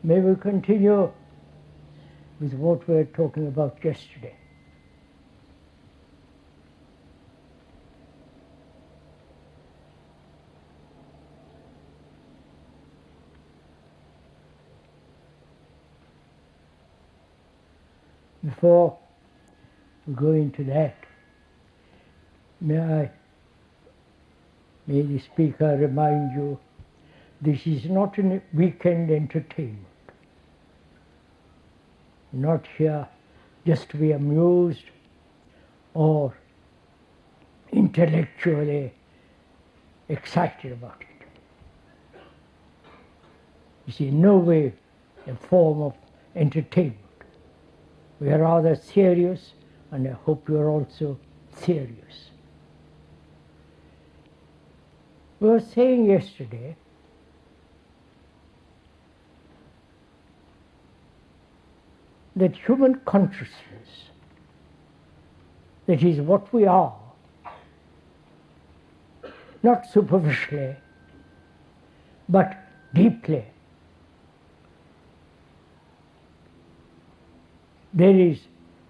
May we continue with what we were talking about yesterday. Before we go into that, may the speaker remind you, this is not a weekend entertainment. Not here just to be amused or intellectually excited about it. It's in no way a form of entertainment. We are rather serious, and I hope you are also serious. We were saying yesterday that human consciousness, that is what we are, not superficially, but deeply, there is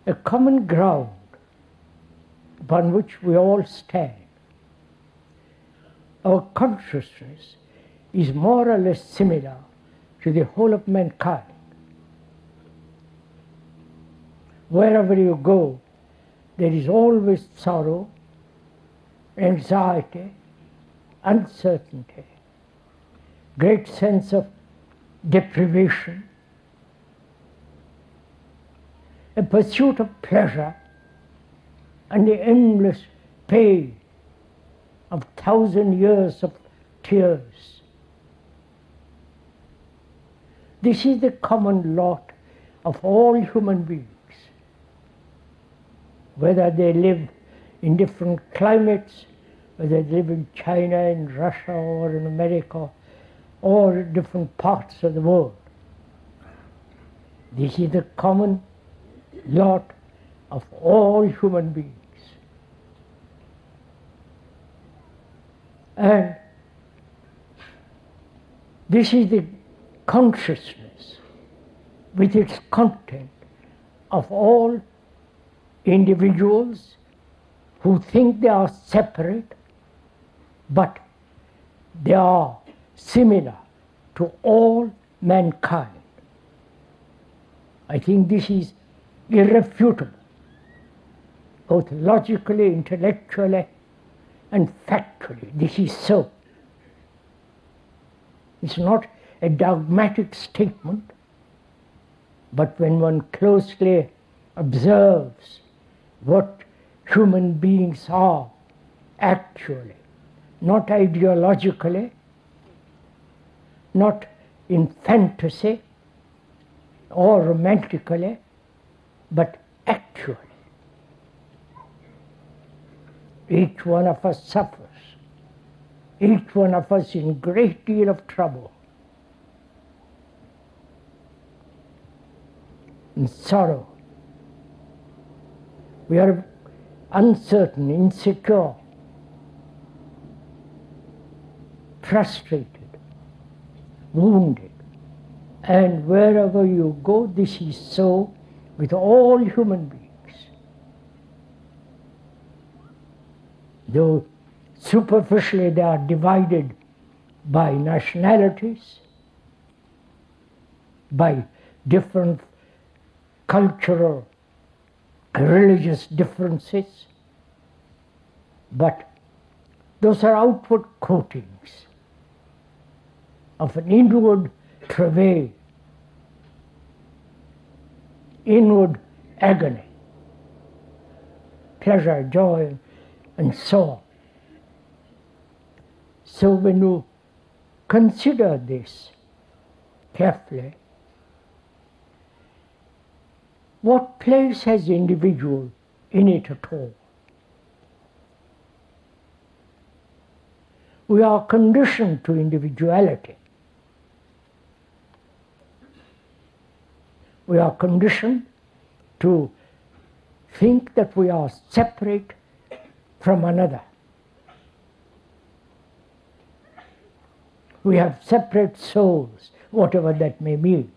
a common ground upon which we all stand. Our consciousness is more or less similar to the whole of mankind. Wherever you go, there is always sorrow, anxiety, uncertainty, great sense of deprivation, a pursuit of pleasure, and the endless pain of 1,000 years of tears. This is the common lot of all human beings, whether they live in different climates, whether they live in China, in Russia, or in America, or different parts of the world. This is the common lot of all human beings. And this is the consciousness with its content of all individuals who think they are separate, but they are similar to all mankind. I think this is irrefutable, both logically, intellectually, and factually. This is so. It's not a dogmatic statement, but when one closely observes what human beings are actually, not ideologically, not in fantasy or romantically, but actually. Each one of us suffers. Each one of us in a great deal of trouble and sorrow. We are uncertain, insecure, frustrated, wounded. And wherever you go, this is so with all human beings. Though superficially they are divided by nationalities, by different cultural, religious differences, but those are outward coatings of an inward travail, inward agony, pleasure, joy, and so on. So when you consider this carefully, what place has the individual in it at all? We are conditioned to individuality. We are conditioned to think that we are separate from another. We have separate souls, whatever that may mean.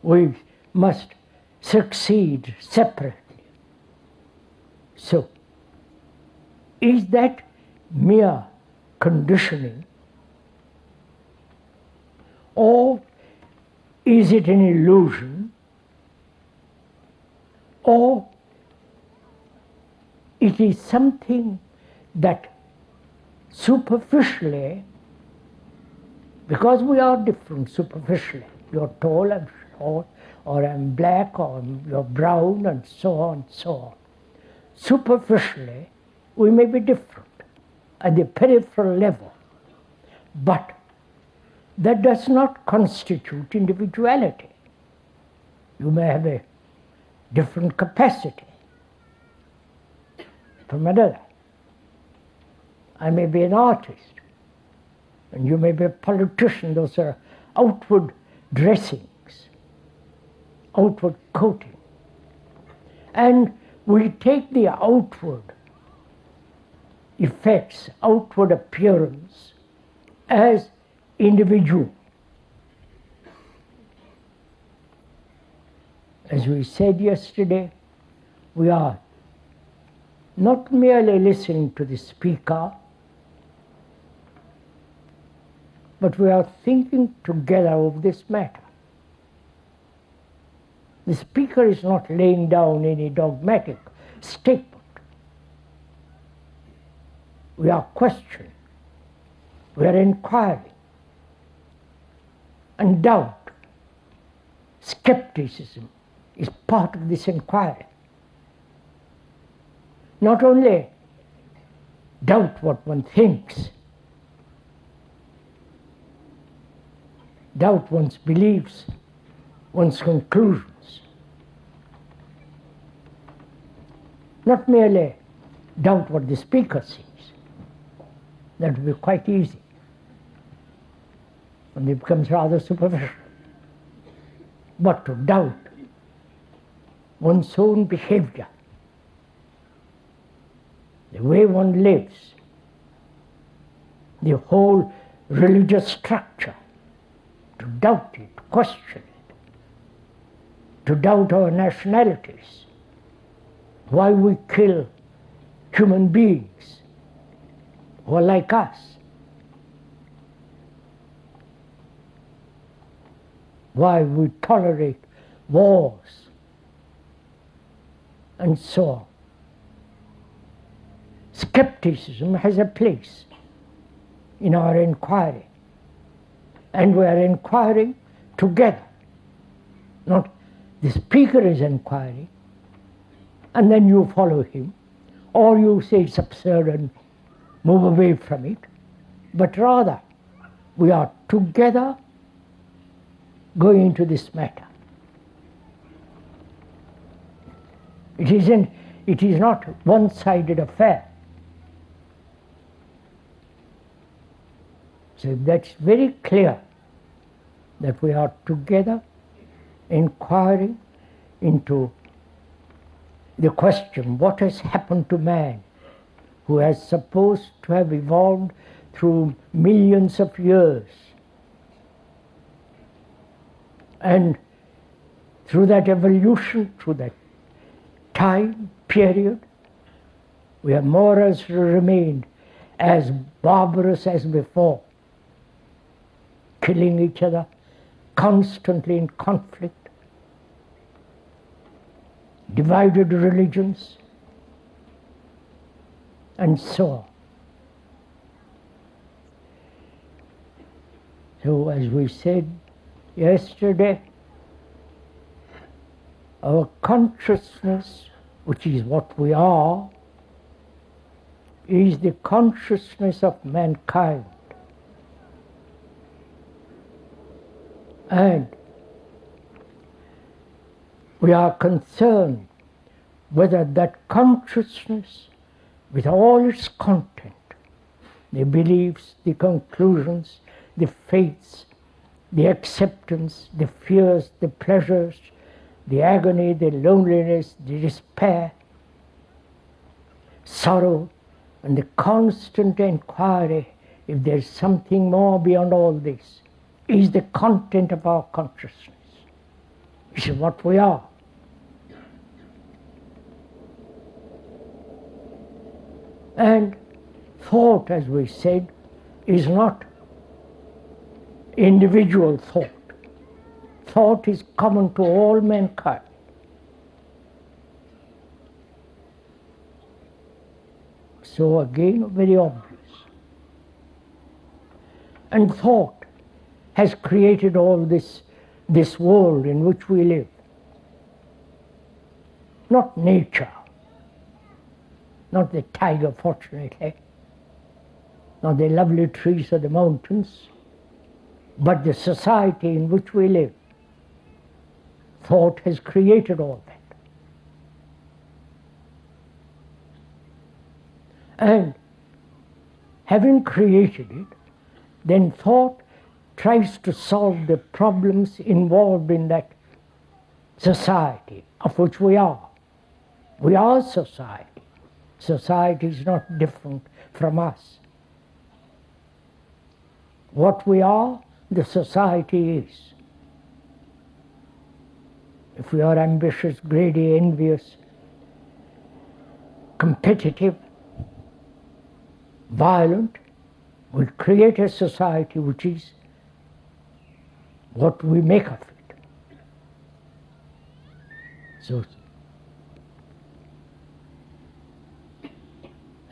we must succeed separately. So, is that mere conditioning, or is it an illusion, or it is something that superficially, because we are different superficially, you're tall, I'm short, or I'm black, or you're brown, and so on, so on. Superficially, we may be different at the peripheral level, but that does not constitute individuality. You may have a different capacity from another. I may be an artist, and you may be a politician. Those are outward dressings, outward coating. And we take the outward effects, outward appearance, as individual. As we said yesterday, we are not merely listening to the speaker, but we are thinking together of this matter. The speaker is not laying down any dogmatic statement. We are questioning, we are inquiring, and doubt, skepticism is part of this inquiry. Not only doubt what one thinks, doubt one's beliefs, one's conclusions. Not merely doubt what the speaker sees. That would be quite easy, and it becomes rather superficial. But to doubt one's own behavior, the way one lives, the whole religious structure, to doubt it, question it, to doubt our nationalities, why we kill human beings who are like us, why we tolerate wars, and so on. Skepticism has a place in our inquiry, and we are inquiring together. Not the speaker is inquiring, and then you follow him, or you say it's absurd and move away from it, but rather we are together going into this matter. It is not one-sided affair. So that's very clear that we are together inquiring into the question, what has happened to man, who has supposed to have evolved through millions of years. And through that evolution, through that time period, we have more or less remained as barbarous as before, killing each other, constantly in conflict, divided religions, and so on. So as we said yesterday, our consciousness, which is what we are, is the consciousness of mankind. And we are concerned whether that consciousness, with all its content, the beliefs, the conclusions, the faiths, the acceptance, the fears, the pleasures, the agony, the loneliness, the despair, sorrow, and the constant inquiry if there is something more beyond all this, is the content of our consciousness. This is what we are. And thought, as we said, is not individual thought. Thought is common to all mankind. So again, very obvious. And thought has created all this world in which we live. Not nature, not the tiger, fortunately, not the lovely trees or the mountains, but the society in which we live. Thought has created all that. And having created it, then thought tries to solve the problems involved in that society of which we are. We are society. Society is not different from us. What we are, the society is. If we are ambitious, greedy, envious, competitive, violent, we create a society which is what we make of it. So,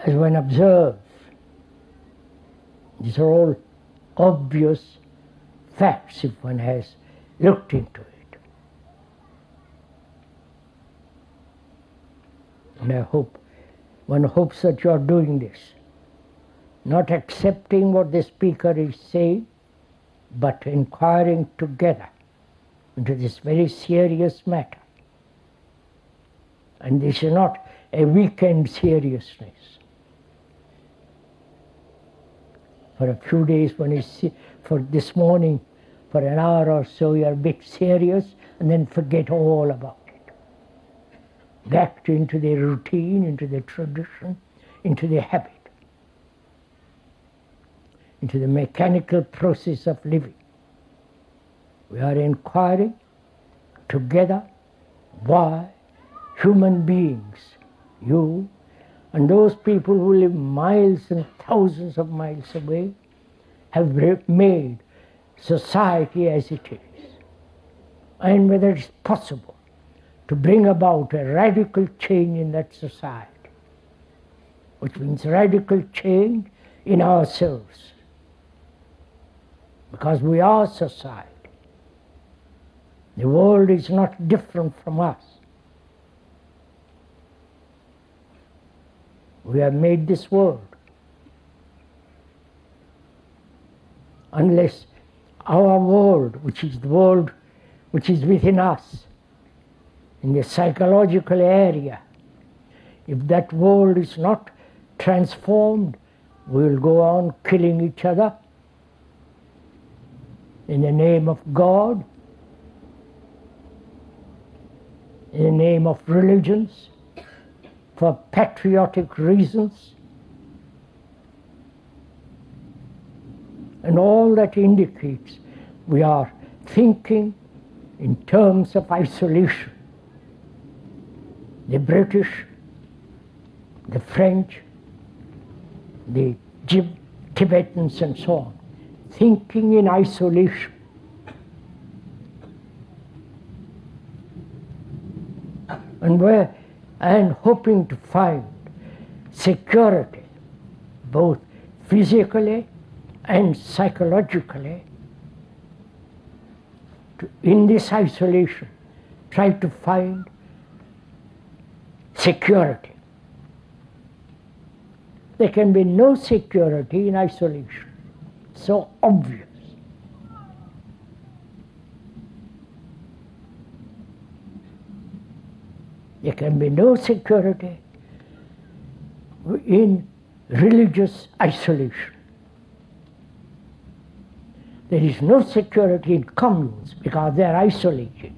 as one observes, these are all obvious facts if one has looked into it. And one hopes that you are doing this, not accepting what the speaker is saying, but inquiring together into this very serious matter. And this is not a weekend seriousness. For a few days, for this morning, for an hour or so, you are a bit serious, and then forget all about it. Back into the routine, into the tradition, into the habit, into the mechanical process of living. We are inquiring together why human beings, you and those people who live miles and thousands of miles away, have made society as it is, and whether it's possible to bring about a radical change in that society, which means radical change in ourselves, because we are society. The world is not different from us. We have made this world. Unless our world, which is the world which is within us, in the psychological area, if that world is not transformed, we will go on killing each other in the name of God, in the name of religions, for patriotic reasons, and all that indicates we are thinking in terms of isolation. The British, the French, the Tibetans and so on, thinking in isolation. And hoping to find security, both physically and psychologically, in this isolation, try to find security. There can be no security in isolation. So obvious. There can be no security in religious isolation. There is no security in communes because they are isolated.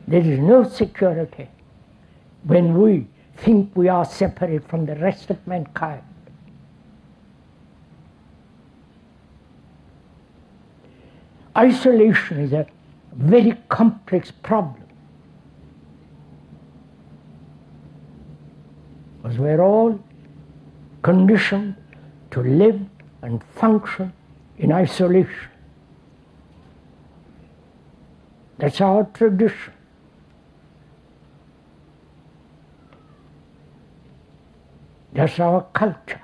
There is no security when we think we are separate from the rest of mankind. Isolation is a very complex problem, because we're all conditioned to live and function in isolation. That's our tradition. That's our culture.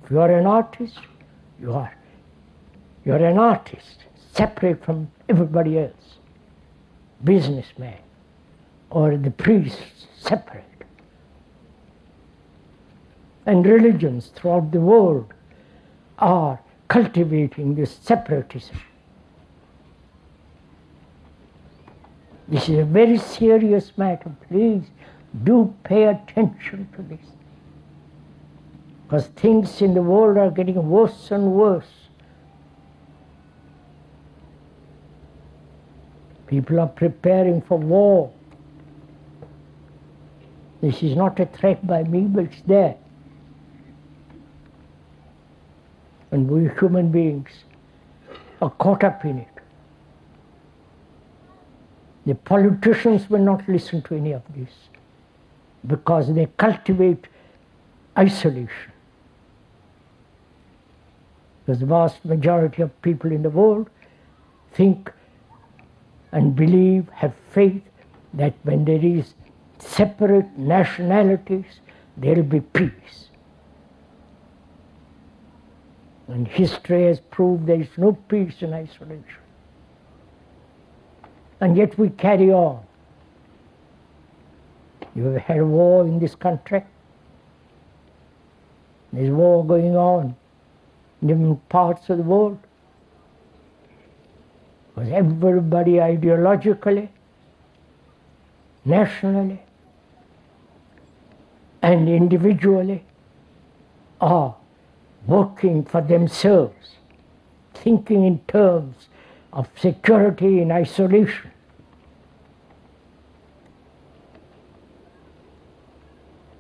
If you are an artist, you're an artist, separate from everybody else. Businessman or the priest, separate. And religions throughout the world are cultivating this separatism. This is a very serious matter. Please do pay attention to this, because things in the world are getting worse and worse. People are preparing for war. This is not a threat by me, but it's there. And we human beings are caught up in it. The politicians will not listen to any of this, because they cultivate isolation. Because the vast majority of people in the world think and believe, have faith, that when there is separate nationalities, there will be peace. And history has proved there is no peace in isolation. And yet we carry on. You have had a war in this country. There's war going on in different parts of the world. Because everybody ideologically, nationally, and individually are working for themselves, thinking in terms of security in isolation.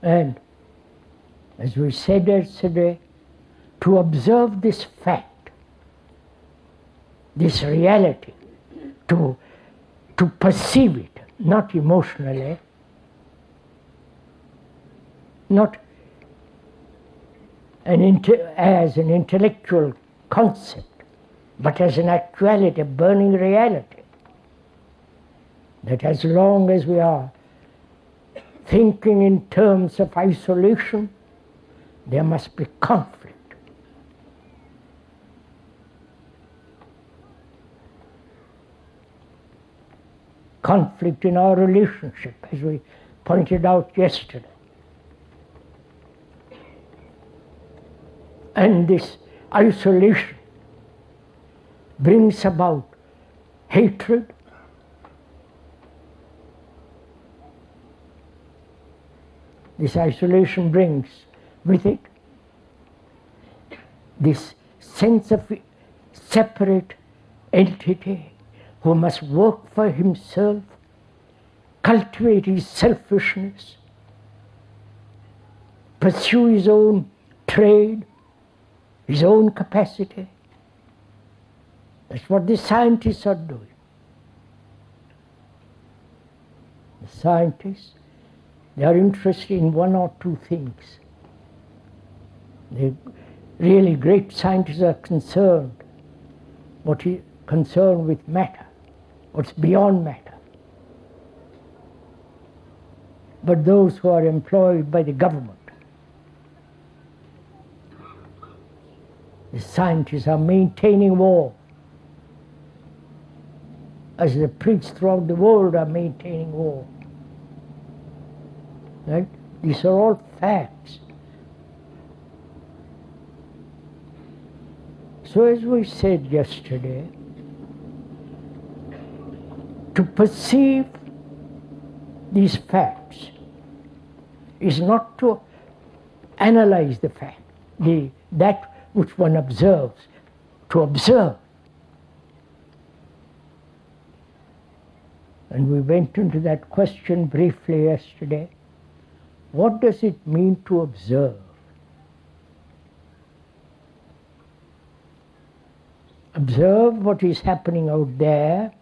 And as we said yesterday, to observe this fact, this reality, to perceive it, not emotionally, not as an intellectual concept, but as an actuality, a burning reality. That as long as we are thinking in terms of isolation, there must be conflict. Conflict in our relationship, as we pointed out yesterday. And this isolation brings about hatred, this isolation brings with it this sense of separate entity who must work for himself, cultivate his selfishness, pursue his own trade, his own capacity. That's what the scientists are doing. The scientists, they are interested in one or two things. The really great scientists are concerned with matter, what's beyond matter. But those who are employed by the government, the scientists are maintaining war, as the priests throughout the world are maintaining war. Right? These are all facts. So as we said yesterday, to perceive these facts is not to analyze the fact, that which one observes, to observe. And we went into that question briefly yesterday. What does it mean to observe? observe what is happening out there,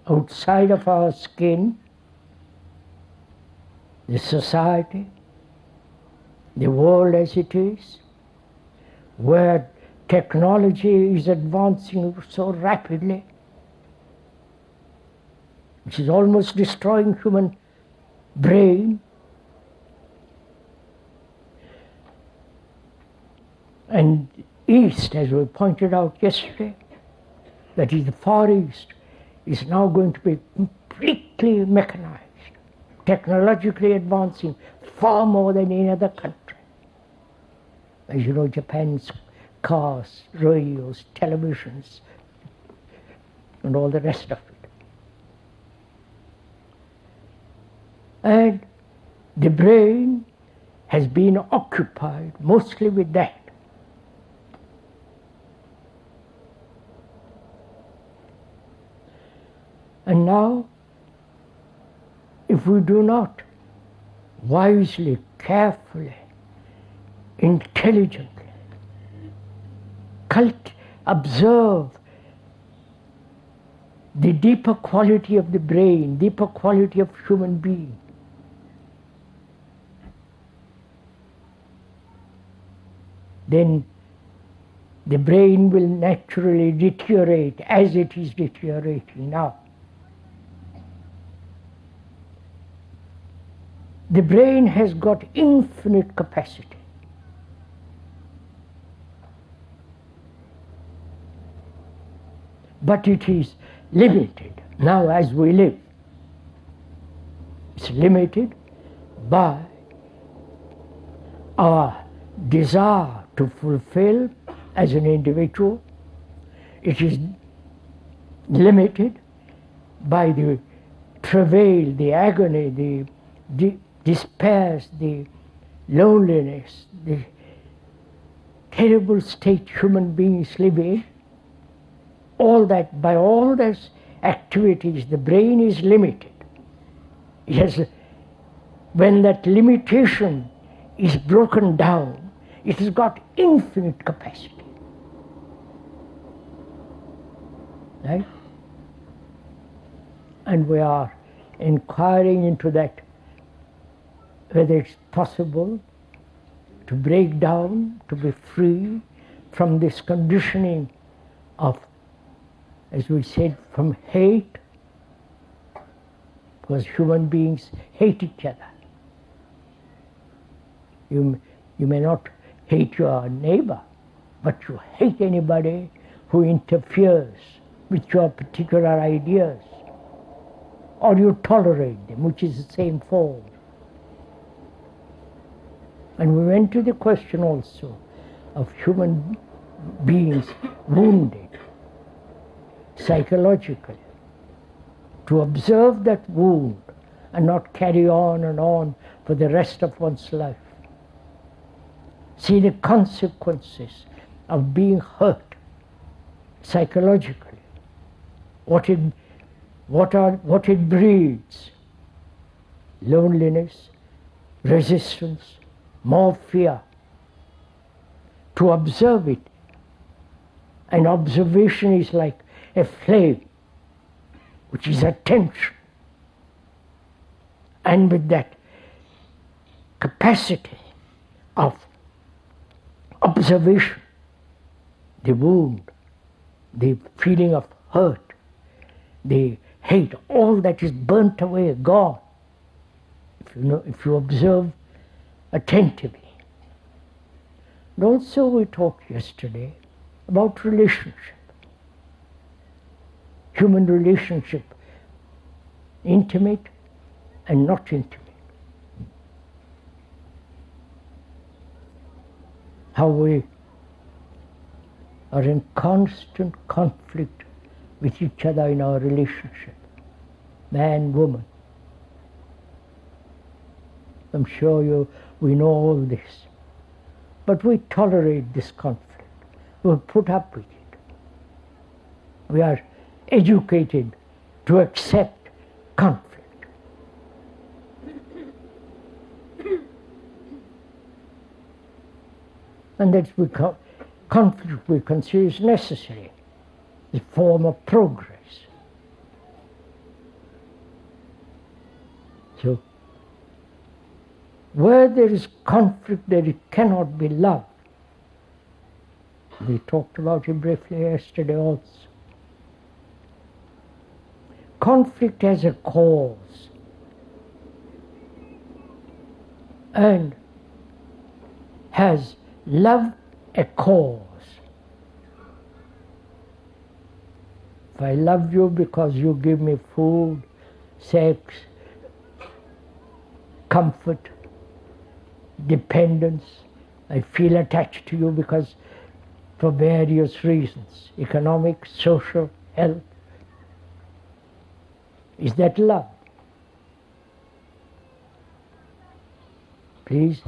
outside of our skin, the society, the world as it is, where technology is advancing so rapidly, which is almost destroying human brain. And East, as we pointed out yesterday, that is the Far East, is now going to be completely mechanized, technologically advancing far more than any other country. As you know, Japan's cars, radios, televisions, and all the rest of it. And the brain has been occupied mostly with that. And now, if we do not wisely, carefully, intelligently observe the deeper quality of the brain, deeper quality of human being, then the brain will naturally deteriorate as it is deteriorating now. The brain has got infinite capacity. But it is limited now as we live. It's limited by our desire to fulfill as an individual. It is limited by the travail, the agony, the despairs, the loneliness, the terrible state human beings live in. All that, by all those activities, the brain is limited. Yes, when that limitation is broken down, it has got infinite capacity. Right? And we are inquiring into that, whether it's possible to break down, to be free from this conditioning of, as we said, from hate, because human beings hate each other. You may not hate your neighbor, but you hate anybody who interferes with your particular ideas, or you tolerate them, which is the same form. And we went to the question also of human beings wounded psychologically, to observe that wound and not carry on and on for the rest of one's life. See the consequences of being hurt psychologically, what it breeds: loneliness, resistance, more fear. To observe it, and observation is like a flame, which is attention. And with that capacity of observation, the wound, the feeling of hurt, the hate, all that is burnt away, gone, if you observe attentively. And also we talked yesterday about relationship. Human relationship, intimate and not intimate. How we are in constant conflict with each other in our relationship, man, woman. I'm sure we know all this. But we tolerate this conflict. We put up with it. We are educated to accept conflict. And that's Conflict we consider is necessary, a form of progress. So, where there is conflict, there cannot be love. We talked about it briefly yesterday also. Conflict has a cause, and has love a cause. If I love you because you give me food, sex, comfort, dependence, I feel attached to you because for various reasons, economic, social, health. Is that love? Please,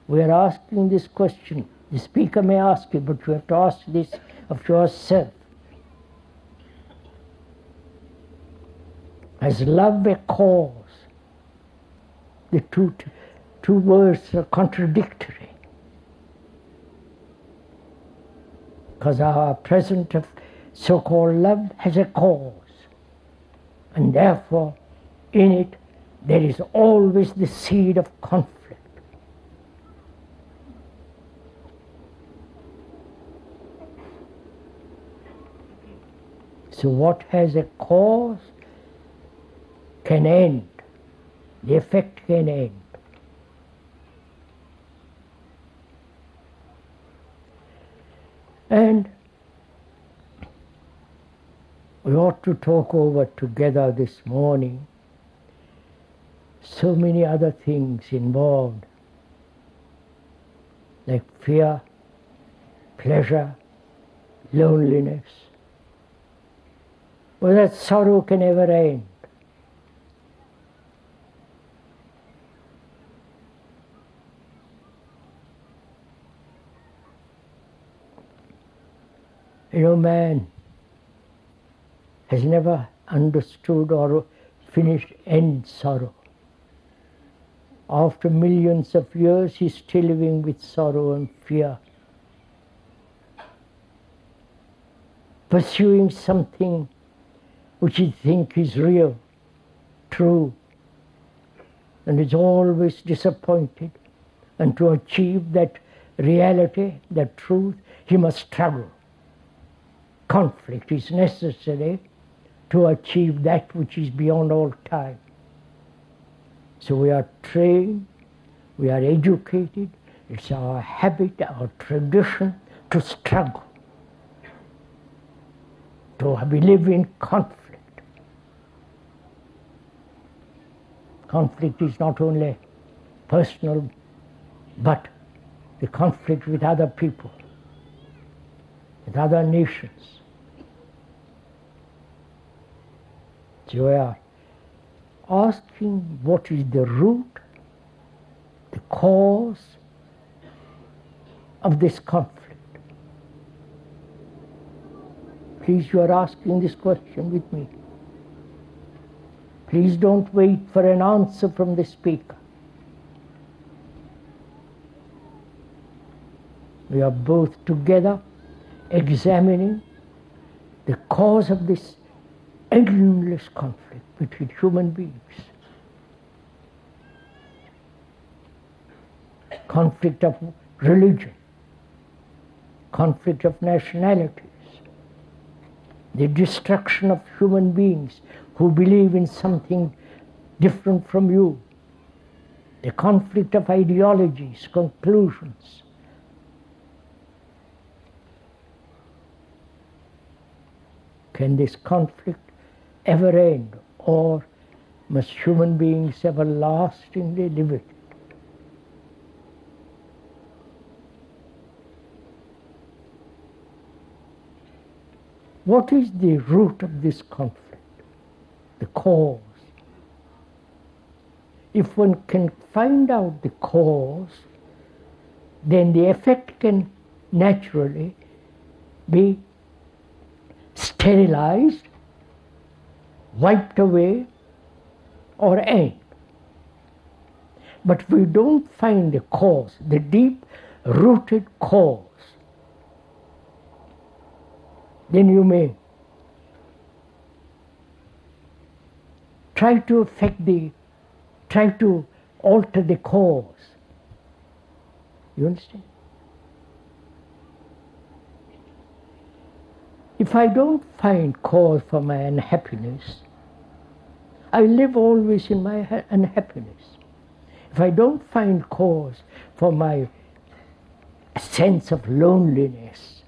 we are asking this question. The speaker may ask it, but you have to ask this of yourself. Has love a cause? The two words are contradictory. Because our present of so-called love has a cause. And therefore, in it, there is always the seed of conflict. So what has a cause can end. The effect can end. And we ought to talk over together this morning so many other things involved, like fear, pleasure, loneliness. Well, that sorrow can never end. You know, man has never understood or finished end sorrow. After millions of years, he's still living with sorrow and fear, pursuing something which he thinks is real, true, and is always disappointed. And to achieve that reality, that truth, he must struggle. Conflict is necessary to achieve that which is beyond all time. So we are trained, we are educated, it's our habit, our tradition to struggle, to live in conflict. Conflict is not only personal, but the conflict with other people, with other nations. So we are asking what is the root, the cause of this conflict. Please, you are asking this question with me. Please don't wait for an answer from the speaker. We are both together examining the cause of this endless conflict between human beings. Conflict of religion, conflict of nationalities, the destruction of human beings who believe in something different from you, the conflict of ideologies, conclusions. Can this conflict ever end, or must human beings everlastingly live with it? What is the root of this conflict? The cause. If one can find out the cause, then the effect can naturally be sterilized, wiped away, or end. But we don't find the cause, the deep rooted cause, then you may try to alter the cause. You understand? If I don't find cause for my unhappiness, I live always in my unhappiness. If I don't find cause for my sense of loneliness,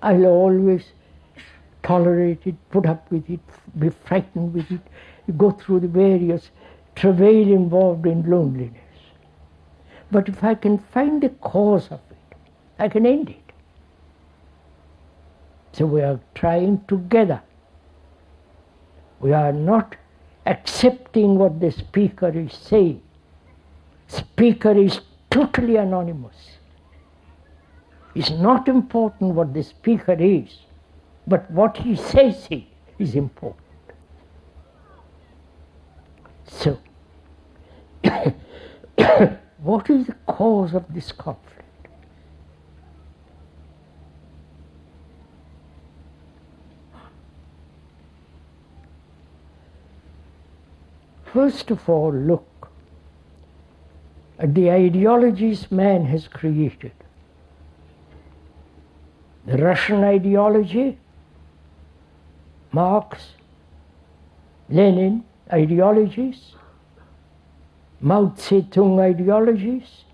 I'll always tolerate it, put up with it, be frightened with it, go through the various travail involved in loneliness. But if I can find the cause of it, I can end it. So we are trying together. We are not accepting what the speaker is saying. Speaker is totally anonymous. It's not important what the speaker is, but what he says is important. So, what is the cause of this conflict? First of all, look at the ideologies man has created. The Russian ideology, Marx, Lenin ideologies, Mao Zedong ideologies,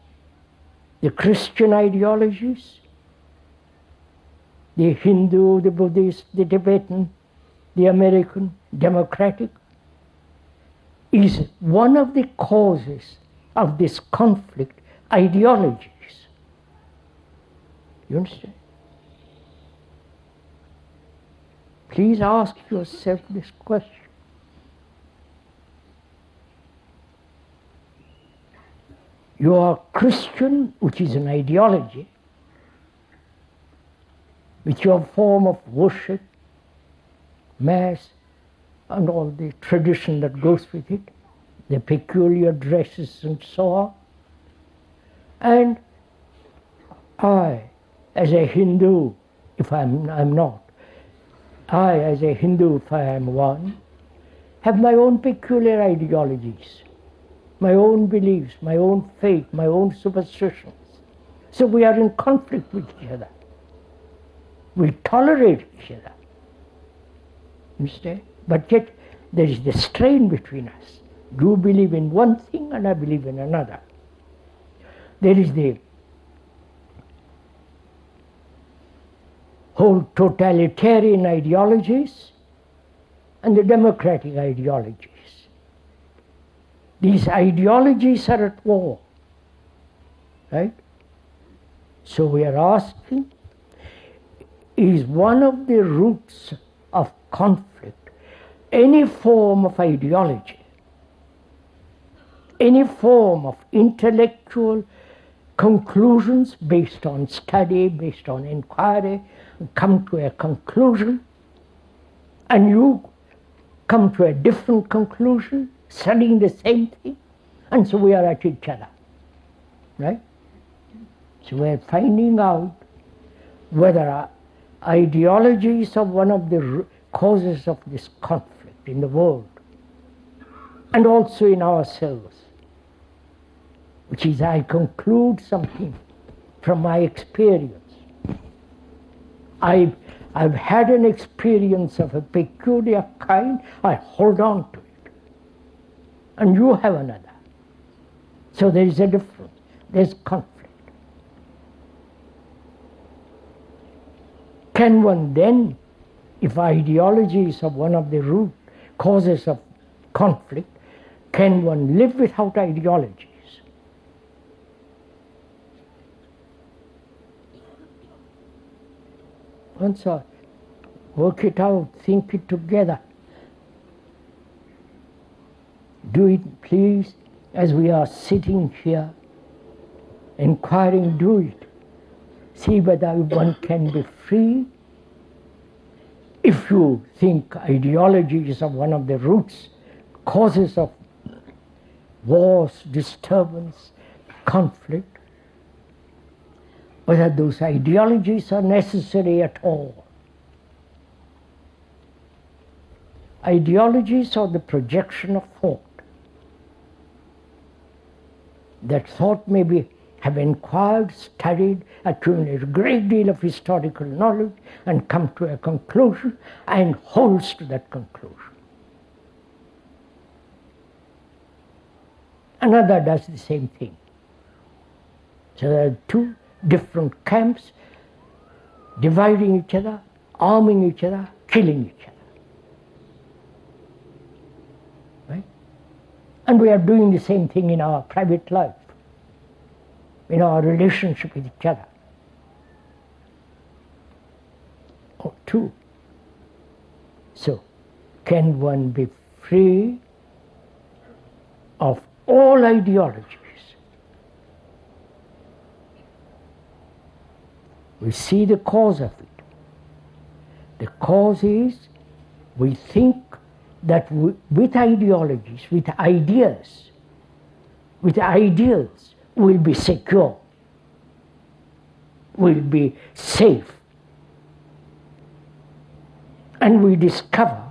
the Christian ideologies, the Hindu, the Buddhist, the Tibetan, the American, democratic, is one of the causes of this conflict, ideologies. You understand? Please ask yourself this question. You are Christian, which is an ideology, with your form of worship, mass, and all the tradition that goes with it, the peculiar dresses and so on. And I, as a Hindu, if I'm not, I, as a Hindu, if I am one, have my own peculiar ideologies, my own beliefs, my own faith, my own superstitions. So we are in conflict with each other. We tolerate each other. Understand? But yet there is the strain between us. You believe in one thing and I believe in another. There is the whole totalitarian ideologies and the democratic ideologies. These ideologies are at war, right? So we are asking, is one of the roots of conflict any form of ideology, any form of intellectual conclusions based on study, based on inquiry, come to a conclusion, and you come to a different conclusion, studying the same thing, and so we are at each other, right? So we are finding out whether ideologies are one of the causes of this conflict in the world, and also in ourselves, which is I conclude something from my experience. I've had an experience of a peculiar kind, I hold on to it. And you have another. So there is a difference, there's conflict. Can one then, if ideologies are one of the root causes of conflict, can one live without ideologies? Once work it out, think it together. Do it, please, as we are sitting here, inquiring, do it. See whether one can be free. If you think ideologies are one of the roots, causes of wars, disturbance, conflict, whether those ideologies are necessary at all. Ideologies are the projection of thought. That thought may have inquired, studied, accumulated a great deal of historical knowledge and come to a conclusion and holds to that conclusion. Another does the same thing. So there are two different camps dividing each other, arming each other, killing each other. Right? And we are doing the same thing in our private life, in our relationship with each other. Or two. So, can one be free of all ideologies? We see the cause of it. The cause is we think that with ideologies, with ideas, with ideals, we'll be secure, we'll be safe. And we discover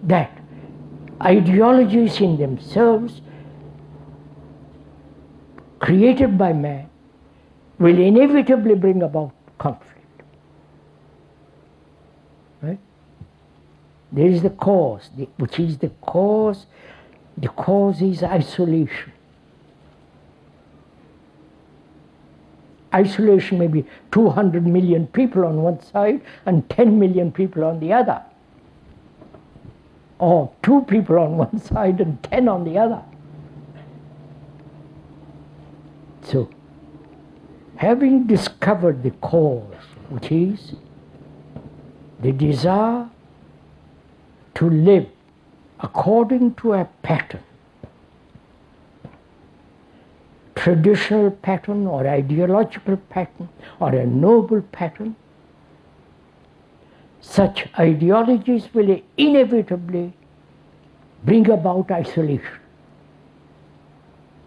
that ideologies in themselves, created by man, will inevitably bring about conflict. Right? There is the cause, which is the cause. The cause is isolation. Isolation may be 200 million people on one side and 10 million people on the other. Or 2 people on one side and 10 on the other. So, having discovered the cause, which is the desire to live according to a pattern, traditional pattern or ideological pattern or a noble pattern, such ideologies will inevitably bring about isolation.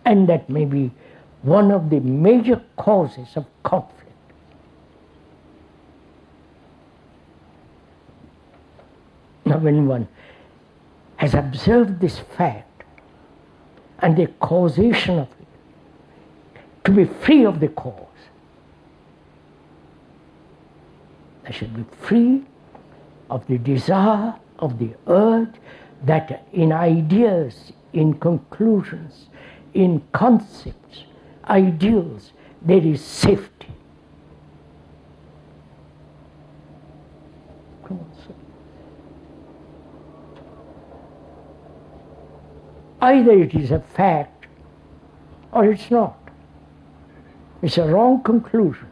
And that may be one of the major causes of conflict. Now, when one has observed this fact and the causation of it, to be free of the cause, I should be free of the desire, of the urge that in ideas, in conclusions, in concepts, ideals, there is safety. Come on, sir. Either it is a fact or it's not. It's a wrong conclusion.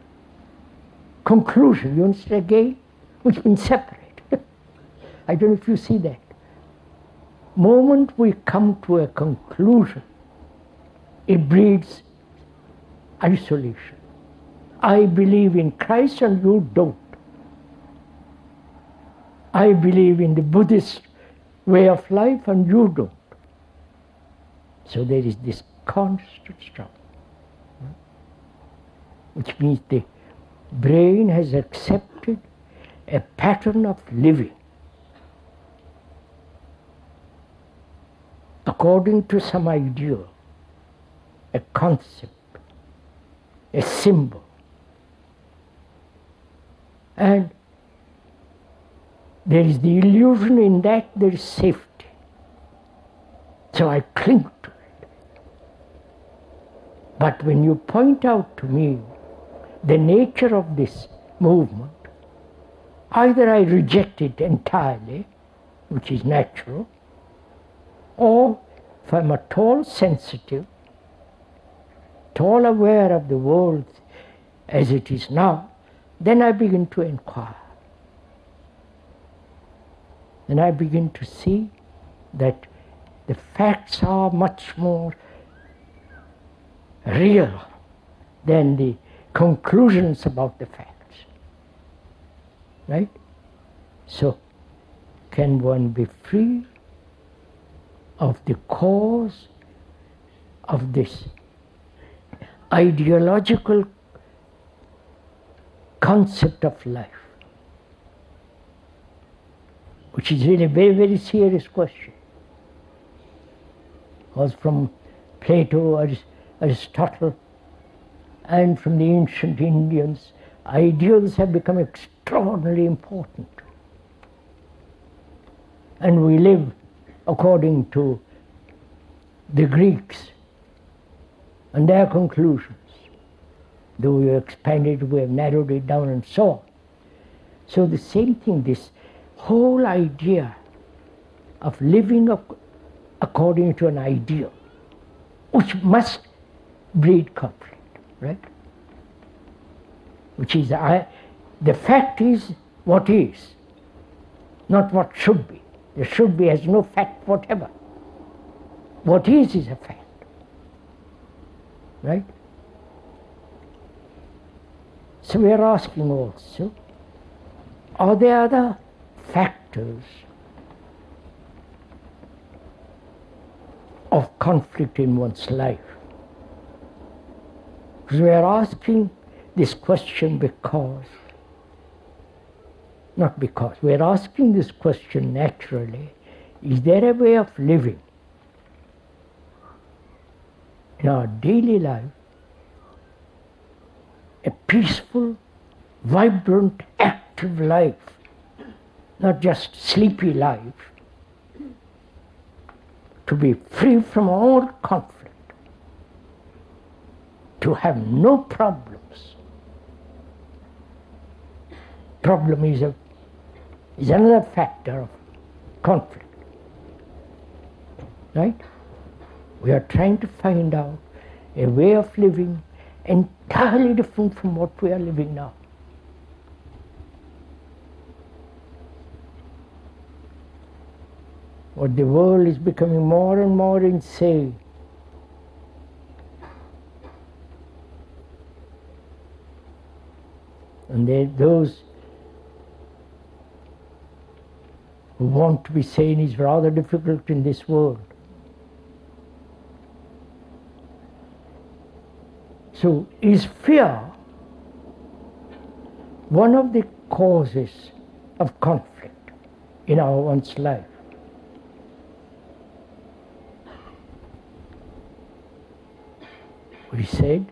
Conclusion, you understand again, which means separate. I don't know if you see that. Moment we come to a conclusion, it breeds isolation. I believe in Christ and you don't. I believe in the Buddhist way of life and you don't. So there is this constant struggle, which means the brain has accepted a pattern of living according to some ideal, a concept, a symbol. And there is the illusion in that there is safety. So I cling to it. But when you point out to me the nature of this movement, either I reject it entirely, which is natural, or if I'm at all sensitive, at all aware of the world as it is now, then I begin to inquire. Then I begin to see that the facts are much more real than the conclusions about the facts. Right? So, can one be free of the cause of this ideological concept of life, which is really a very, very serious question. Because from Plato, Aristotle, and from the ancient Indians, ideals have become extraordinarily important. And we live according to the Greeks and their conclusions. Though we have expanded, we have narrowed it down and so on. So the same thing, this whole idea of living according to an ideal, which must breed conflict, right? Which is, the fact is what is, not what should be. The should be has no fact whatever. What is a fact, right? So we are asking also, are there other factors of conflict in one's life? Because we are asking this question we are asking this question naturally, is there a way of living in our daily life, a peaceful, vibrant, active life, not just sleepy life, to be free from all conflict, to have no problems. Problem is another factor of conflict, right? We are trying to find out a way of living entirely different from what we are living now. What the world is becoming more and more insane. And those who want to be sane is rather difficult in this world. So is fear one of the causes of conflict in one's life? We said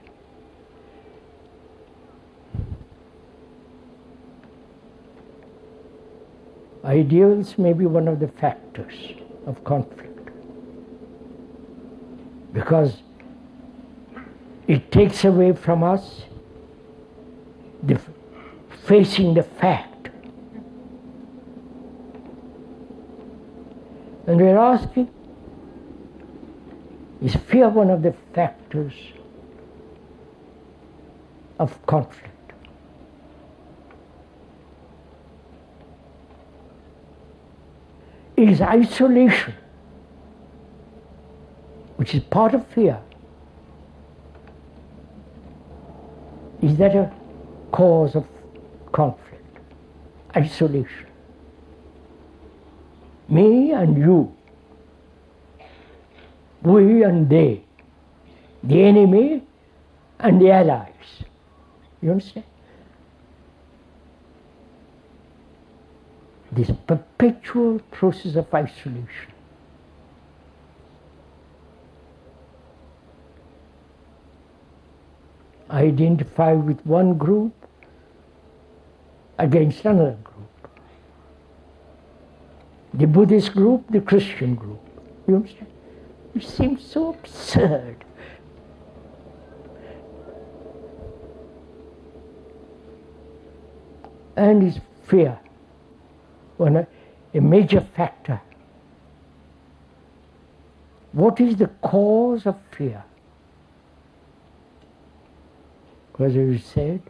ideals may be one of the factors of conflict, because it takes away from us facing the fact. And we're asking, is fear one of the factors of conflict? Is isolation, which is part of fear, is that a cause of conflict? Isolation. Me and you, we and they, the enemy and the allies. You understand? This perpetual process of isolation. Identify with one group against another group. The Buddhist group, the Christian group. You understand? It seems so absurd. And is fear a major factor? What is the cause of fear? Because as you said,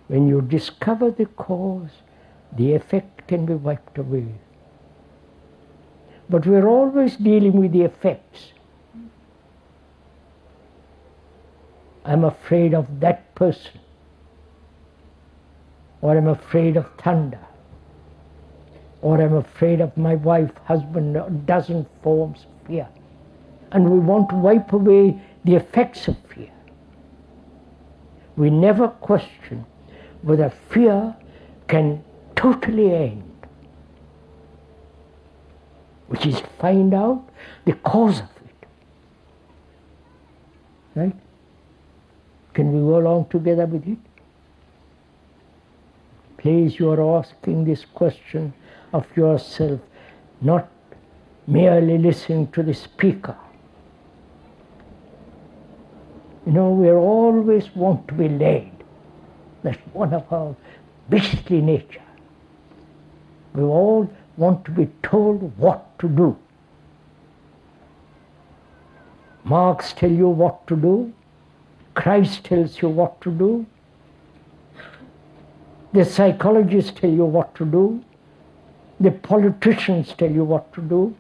when you discover the cause, the effect can be wiped away. But we're always dealing with the effects. I'm afraid of that person, or I'm afraid of thunder, or I'm afraid of my wife, husband, a dozen forms of fear. And we want to wipe away the effects of fear. We never question whether fear can totally end, which is find out the cause of it. Right? Can we go along together with it? Please, you are asking this question of yourself, not merely listening to the speaker. You know, we always want to be led. That's one of our beastly nature. We all want to be told what to do. Marx tells you what to do. Christ tells you what to do. The psychologists tell you what to do. The politicians tell you what to do.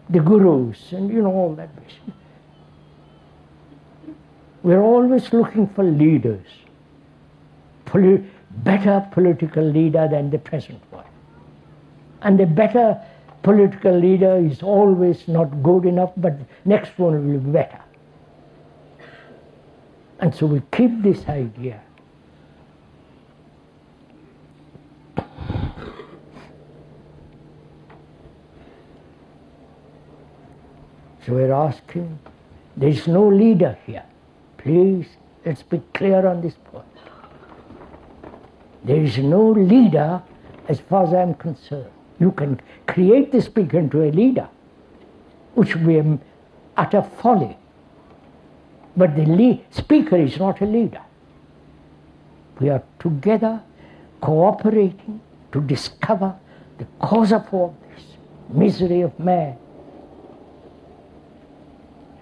The gurus, and you know all that. We're always looking for leaders. Better political leader than the present one. And the better political leader is always not good enough, but next one will be better. And so we keep this idea. So we're asking, there is no leader here. Please, let's be clear on this point. There is no leader as far as I'm concerned. You can create the speaker into a leader, which would be utter folly. But the speaker is not a leader. We are together cooperating to discover the cause of all this misery of man.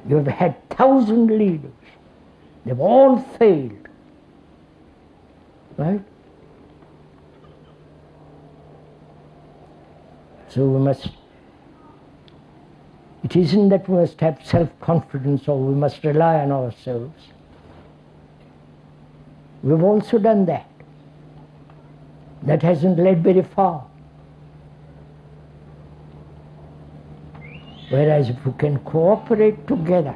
You have had 1,000 leaders. They've all failed. Right? So we must, it isn't that we must have self-confidence or we must rely on ourselves. We've also done that. That hasn't led very far. Whereas if we can cooperate together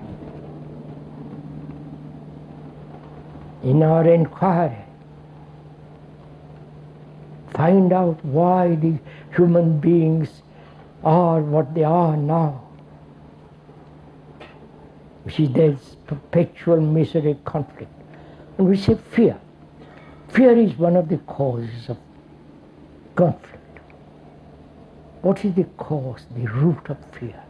in our inquiry, find out why the human beings are what they are now. You see, there's perpetual misery, conflict. And we say fear. Fear is one of the causes of conflict. What is the cause, the root of fear?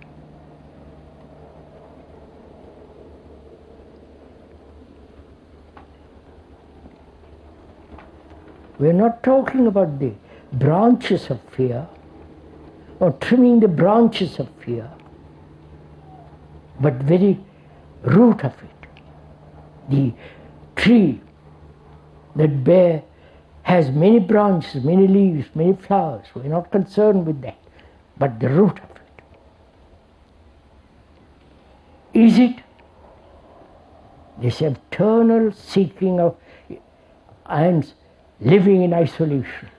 We're not talking about the branches of fear or trimming the branches of fear, but very root of it. The tree that has many branches, many leaves, many flowers. We're not concerned with that, but the root of it. Is it this eternal seeking of and living in isolation,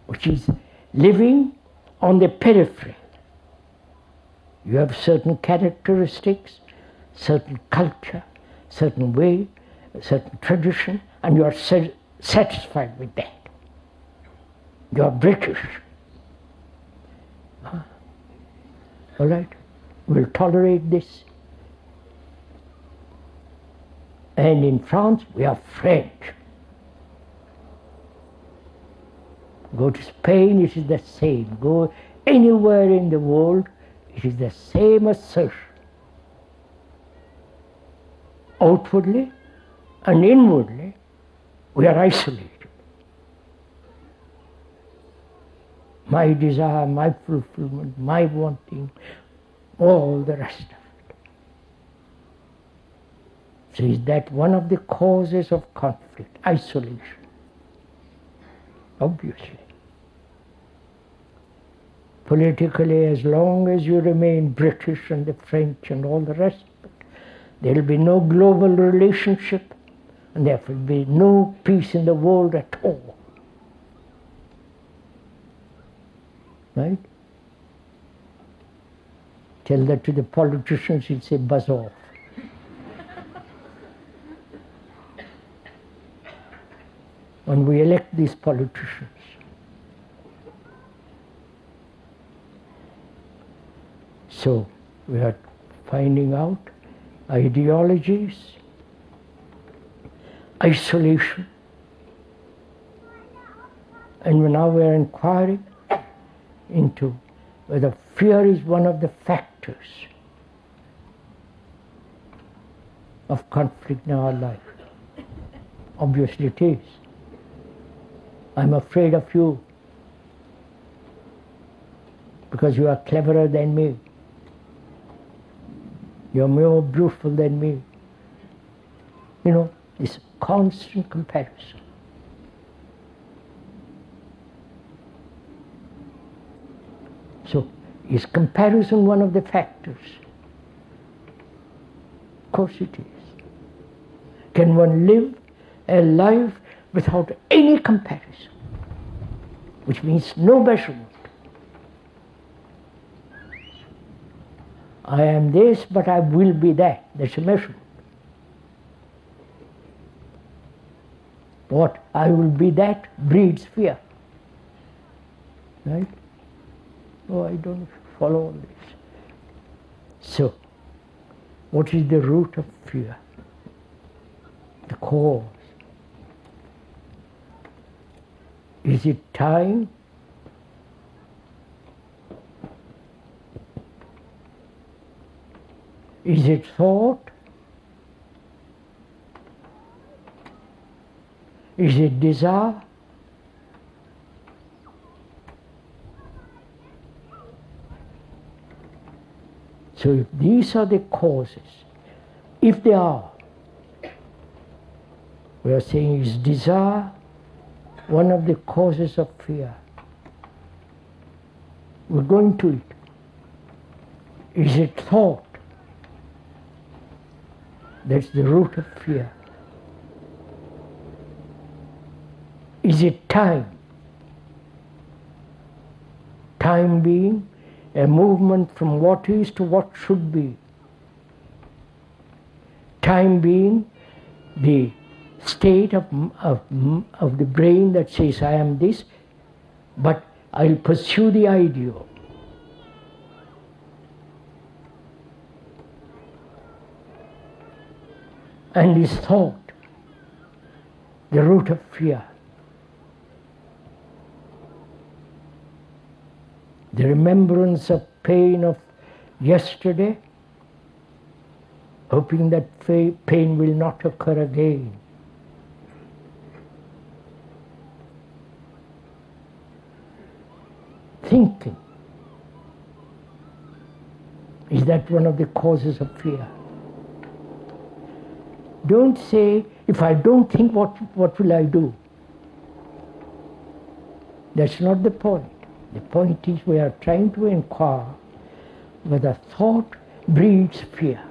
which is living on the periphery? You have certain characteristics, certain culture, certain way, certain tradition, and you are satisfied with that. You are British. All right? We'll tolerate this. And in France, we are French. Go to Spain, it is the same. Go anywhere in the world, it is the same assertion. Outwardly and inwardly, we are isolated. My desire, my fulfillment, my wanting, all the rest of it. So is that one of the causes of conflict? Isolation. Obviously. Politically, as long as you remain British and the French and all the rest of it, there will be no global relationship, and there will be no peace in the world at all. Right? Tell that to the politicians, he'll say, buzz off. When we elect these politicians, so we are finding out ideologies, isolation, and now we are inquiring into whether fear is one of the factors of conflict in our life. Obviously it is. I'm afraid of you because you are cleverer than me. You're more beautiful than me. You know, this constant comparison. So, is comparison one of the factors? Of course it is. Can one live a life without any comparison? Which means no measurement. I am this, but I will be that. That's a measurement. What I will be that breeds fear. Right? Oh, I don't follow all this. So, what is the root of fear? The cause. Is it time? Is it thought? Is it desire? So if these are the causes, if they are, we are saying is desire one of the causes of fear? We're going to it. Is it thought? That's the root of fear. Is it time? Time being a movement from what is to what should be. Time being the state of the brain that says, I am this, but I'll pursue the ideal. And is thought the root of fear. The remembrance of pain of yesterday, hoping that pain will not occur again. Thinking. Is that one of the causes of fear? Don't say, if I don't think, what will I do? That's not the point. The point is we are trying to inquire whether thought breeds fear.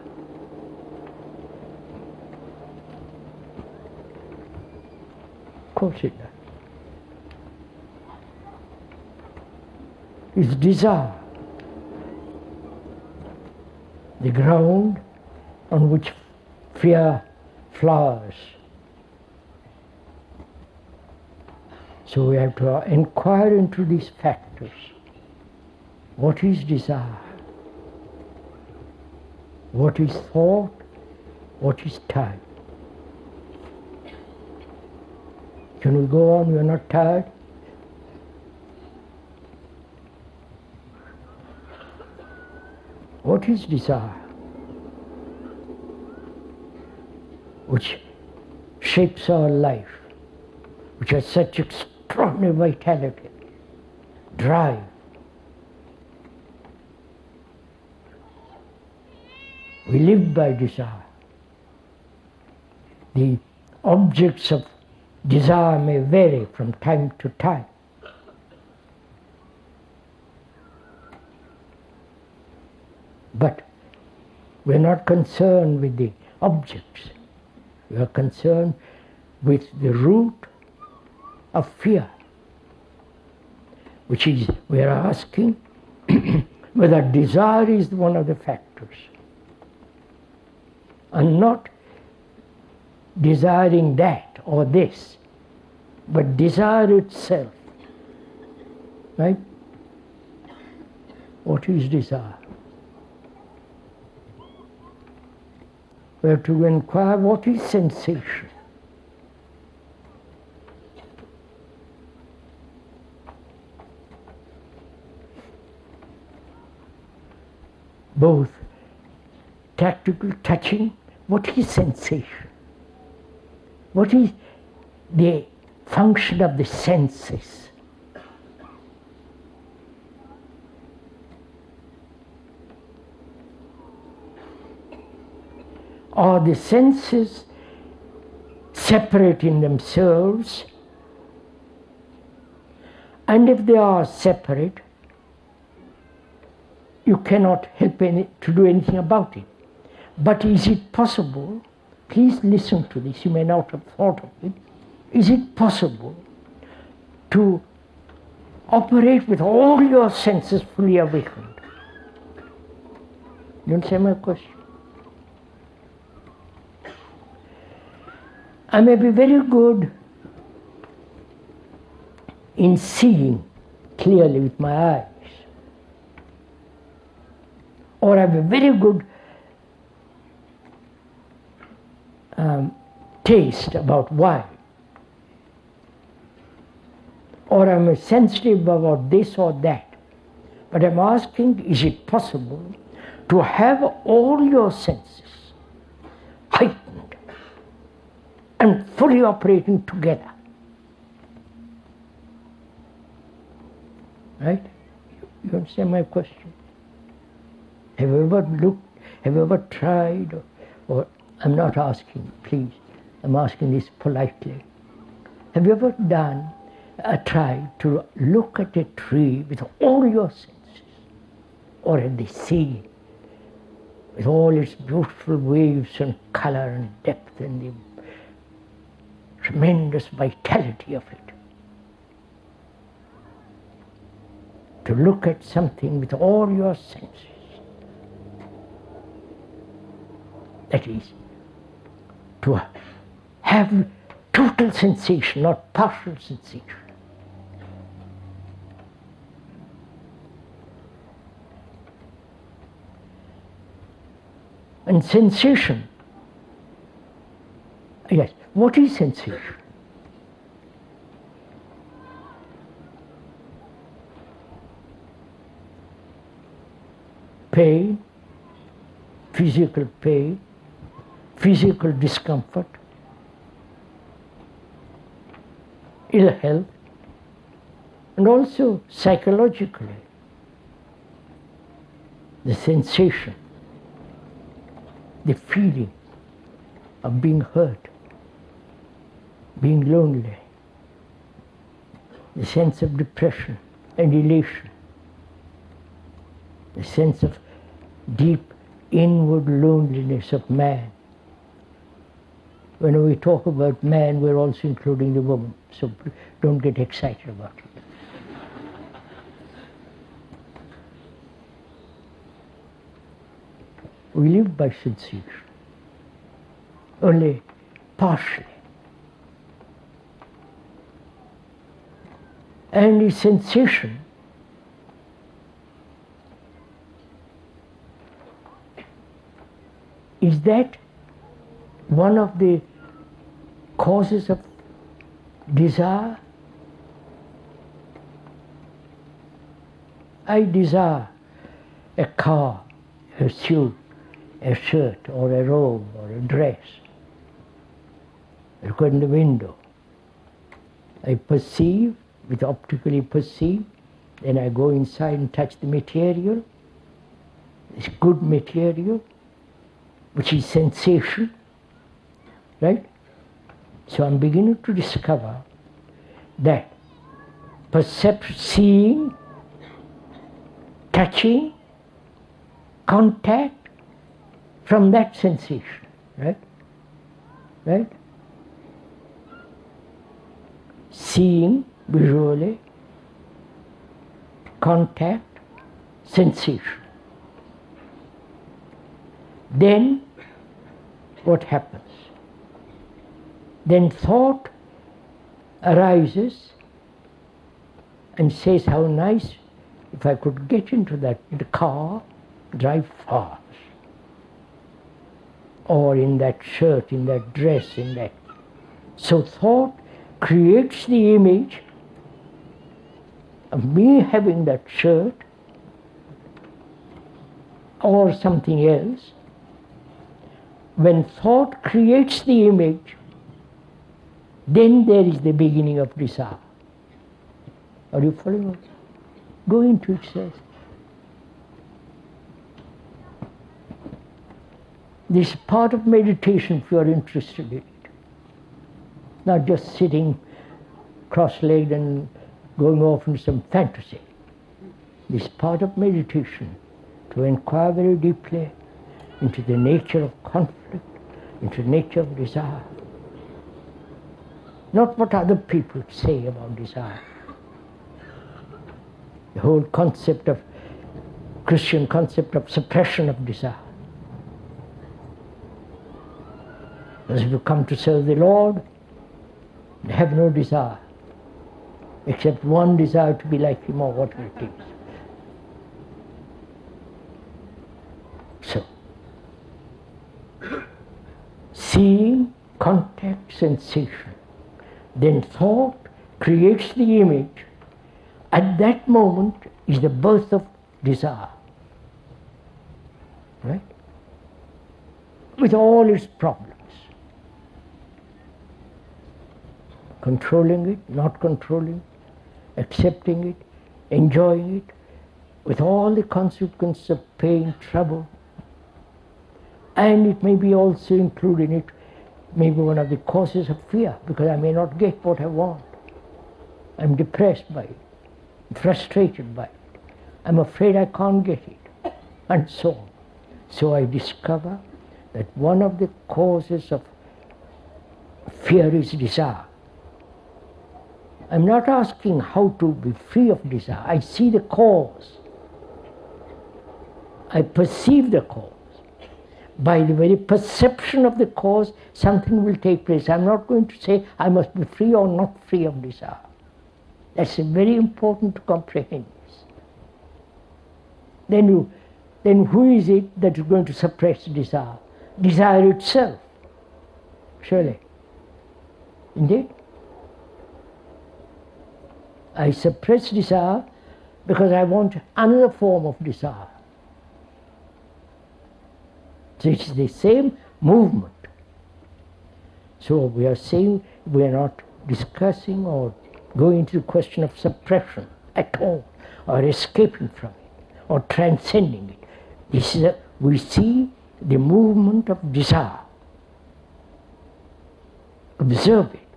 Of course it does. It's desire, the ground on which fear flowers. So we have to inquire into these factors. What is desire? What is thought? What is time? Can we go on? We are not tired? What is desire? Which shapes our life, which has such extraordinary vitality, drive. We live by desire. The objects of desire may vary from time to time. But we're not concerned with the objects. We are concerned with the root of fear, which is, we are asking, Whether desire is one of the factors, and not desiring that or this, but desire itself, right? What is desire? We have to inquire what is sensation. Both tactical, touching, what is sensation? What is the function of the senses? Are the senses separate in themselves? And if they are separate, you cannot help to do anything about it. But is it possible, please listen to this, you may not have thought of it, is it possible to operate with all your senses fully awakened? You understand my question? I may be very good in seeing clearly with my eyes, or I have a very good taste about wine, or I'm sensitive about this or that. But I'm asking, is it possible to have all your senses heightened and fully operating together? Right? You understand my question? Have you ever looked, have you ever tried, or I'm not asking, please, I'm asking this politely. Have you ever tried to look at a tree with all your senses, or at the sea with all its beautiful waves and color and depth and the tremendous vitality of it? To look at something with all your senses, that is, to have total sensation, not partial sensation. And sensation, yes, what is sensation? Pain, physical pain, physical discomfort, ill health, and also psychologically, the sensation, the feeling of being hurt, being lonely, the sense of depression and elation, the sense of deep inward loneliness of man. When we talk about man, we're also including the woman, so don't get excited about it. We live by sensation, only partially. And the sensation is that one of the causes of desire? I desire a car, a suit, a shirt, or a robe, or a dress. I look in the window. I perceive, with optically perceive, then I go inside and touch the material, this good material, which is sensation, right? So I'm beginning to discover that seeing, touching, contact from that sensation, right? Right? Seeing visually, contact, sensation. Then what happens? Then thought arises and says, how nice if I could get into that car, drive fast. Or in that shirt, in that dress, in that. So thought creates the image of me having that shirt or something else. When thought creates the image, then there is the beginning of desire. Are you following us? Go into it, says. This is part of meditation if you are interested in it. Not just sitting cross-legged and going off into some fantasy. This is part of meditation, to inquire very deeply into the nature of conflict, into the nature of desire. Not what other people say about desire. The whole concept of, Christian concept of suppression of desire. As if you come to serve the Lord, and have no desire, except one desire to be like Him or whatever it is. So, seeing, contact, sensation, then thought creates the image. At that moment is the birth of desire. Right? With all its problems. Controlling it, not controlling it, accepting it, enjoying it, with all the consequences of pain, trouble. And it may be also included in it, maybe one of the causes of fear, because I may not get what I want. I'm depressed by it, frustrated by it. I'm afraid I can't get it, and so on. So I discover that one of the causes of fear is desire. I'm not asking how to be free of desire. I see the cause. I perceive the cause. By the very perception of the cause, something will take place. I'm not going to say I must be free or not free of desire. That's very important to comprehend this. Then who is it that is going to suppress desire? Desire itself, surely. Indeed. I suppress desire because I want another form of desire. So it's the same movement. So we are saying we are not discussing or going into the question of suppression at all, or escaping from it, or transcending it. This is we see the movement of desire. Observe it.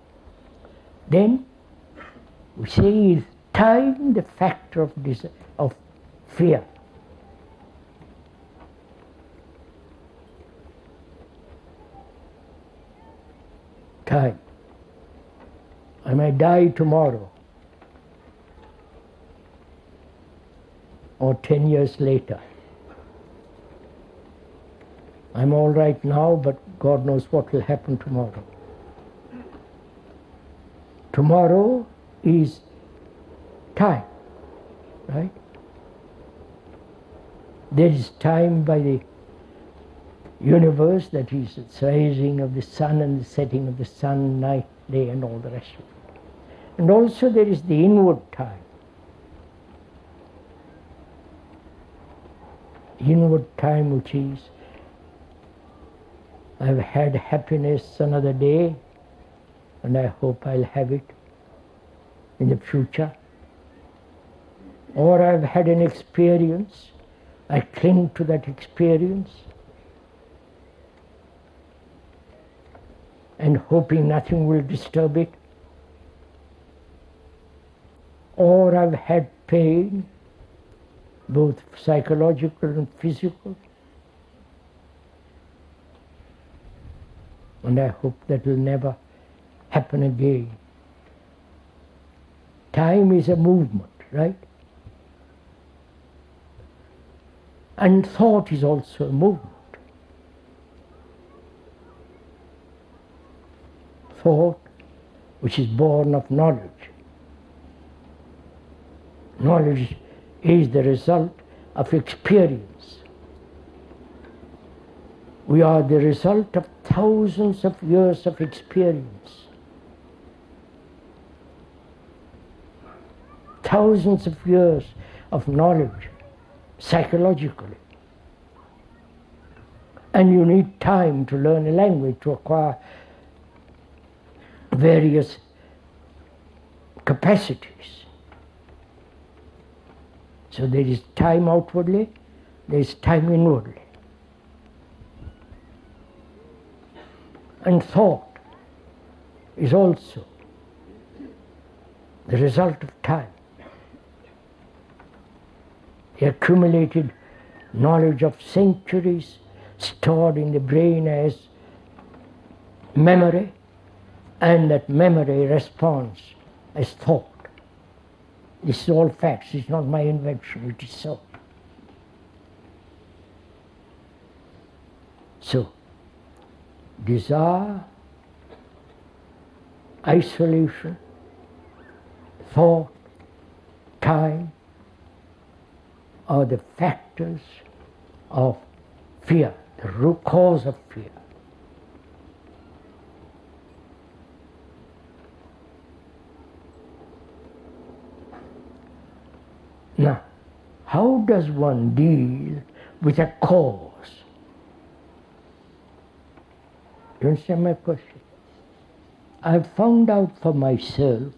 Then we say is time the factor of fear. Time. I may die tomorrow, or 10 years later. I'm all right now, but God knows what will happen tomorrow. Tomorrow is time, right? There is time by the universe, that is the rising of the sun and the setting of the sun, night, day, and all the rest of it. And also there is the inward time. Inward time, which is, I've had happiness another day, and I hope I'll have it in the future. Or I've had an experience, I cling to that experience, and hoping nothing will disturb it. Or I've had pain, both psychological and physical, and I hope that will never happen again. Time is a movement, right? And thought is also a movement. Thought which is born of knowledge. Knowledge is the result of experience. We are the result of thousands of years of experience. Thousands of years of knowledge, psychologically. And you need time to learn a language, to acquire various capacities. So there is time outwardly, there is time inwardly. And thought is also the result of time. The accumulated knowledge of centuries stored in the brain as memory, and that memory responds as thought. This is all facts, it's not my invention, it is so. So, desire, isolation, thought, time are the factors of fear, the root cause of fear. Now, how does one deal with a cause? You understand my question? I've found out for myself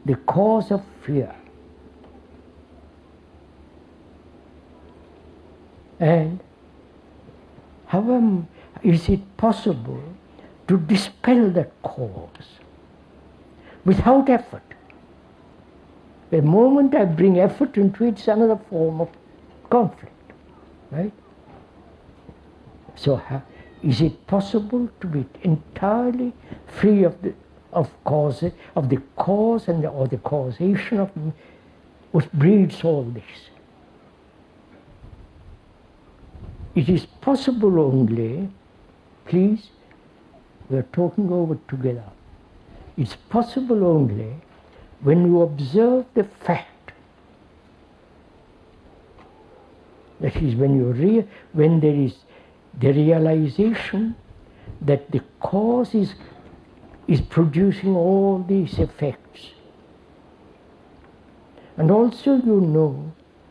the cause of fear. And how is it possible to dispel that cause without effort? The moment I bring effort into it, it's another form of conflict, right? So is it possible to be entirely free of the cause and or the causation of which breeds all this? It is possible only, please, we are talking over together. It's possible only when you observe the fact, that is, when there is the realization that the cause is producing all these effects. And also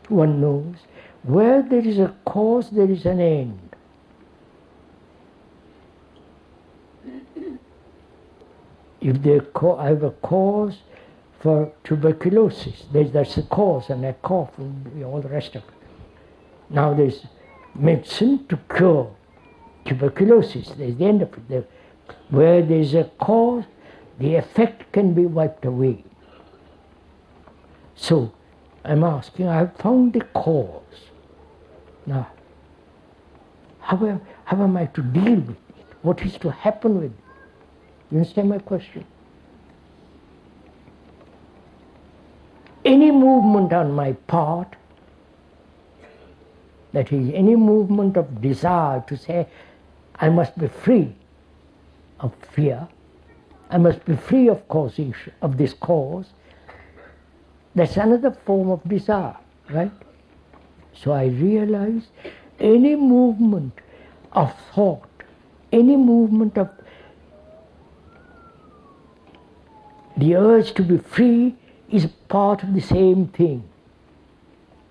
one knows, where there is a cause, there is an end. If I have a cause for tuberculosis, that's the cause, and I cough and all the rest of it. Now there's medicine to cure tuberculosis, there's the end of it. Where there's a cause, the effect can be wiped away. So I'm asking, I've found the cause. Now, how am I to deal with it? What is to happen with it? You understand my question? Any movement on my part, that is, any movement of desire to say, I must be free of fear, I must be free of causation, of this cause, that's another form of desire, right? So I realize any movement of thought, any movement of the urge to be free is part of the same thing.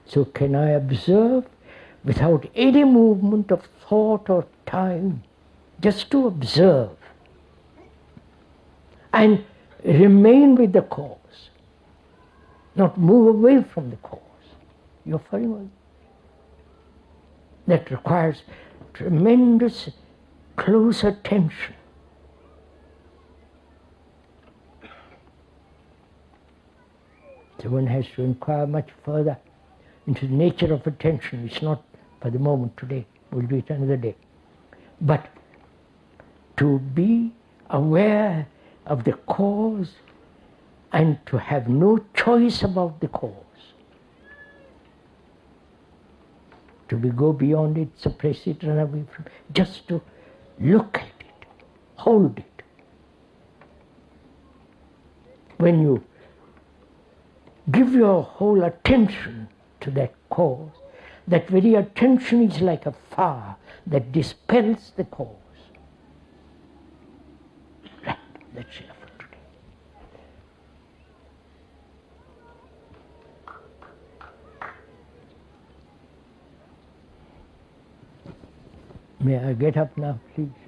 So can I observe without any movement of thought or time, just to observe and remain with the cause, not move away from the cause? You're following me? That requires tremendous close attention. So one has to inquire much further into the nature of attention. It's not for the moment today, we'll do it another day. But to be aware of the cause and to have no choice about the cause. To be go beyond it, suppress it, run away from it, just to look at it, hold it. When you give your whole attention to that cause, that very attention is like a fire that dispels the cause. Right, that's enough for today. May I get up now, please?